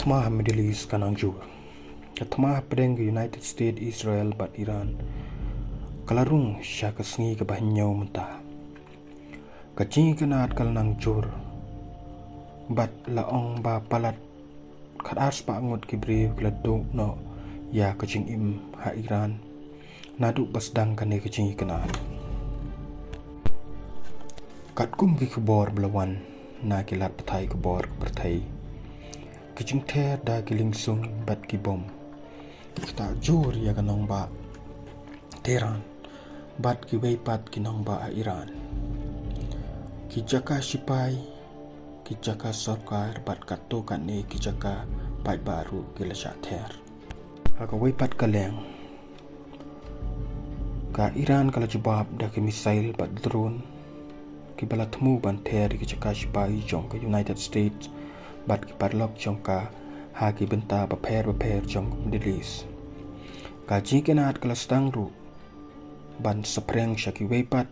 Katma Middle East kanangjur. Katma pedeng United States, Israel bat Iran. Kalarung sya kesngi ke bahnyau mentah. Kacing kenat kalanang jur. Bat laong ba palat kat ars pa angut kibri keladu no ya kacing im ha Iran. Nadu basdang kane kacing kenat. Kat kum ki kebor belawan na kilat petai kebor bertai. Kacing ter da giling sung bat ki bom. Kita jur ya kanong ba Tehran bat ki weipat kinong ba Iran. Ki jaka sipai ki jaka sarkar bat kato kane ki jaka pai baru ki lasha ter. Aga weipat kaleng. Ka Iran kala jawab da ki misail bat drone ki bala temu ban ter ki jaka sipai jong ka United States bat ki padlock jong ka ha ki benta paper jong Middle East. Ka jikenat kala stang ru ban sepreng syaki weipat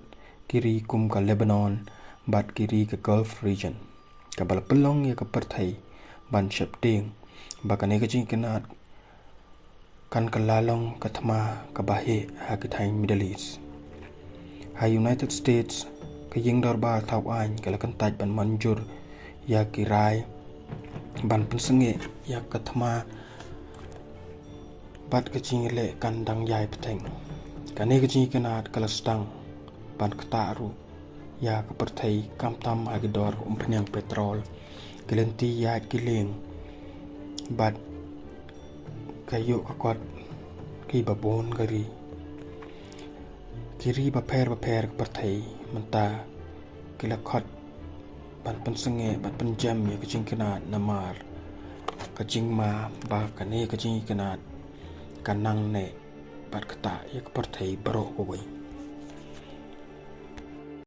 kiri kum ka Lebanon bat kiri ke Gulf region. Ka bala pelong ya ka perthai ban syapding bakane ka jikenat kan kalalong katma ka bahe ha ki thai Middle East. Ha United States ka ying darbar thau ain kala kantaj ban manjur ya ki rai ban pensenge ya katma bat kecing le kandang yai peteng. Kane kecing kenat kalastang ban ketaru ya kepertai kamtam agidor umpenyang petrol gelenti ya kiling bat kayu kakot ki babon gari kiri baper kepertai menta kilakot ban pensenge bat penjam ya kecing kenat namar kecing ma ba kane kecing kenat kanang ne bat kata ya kepertai baro koi.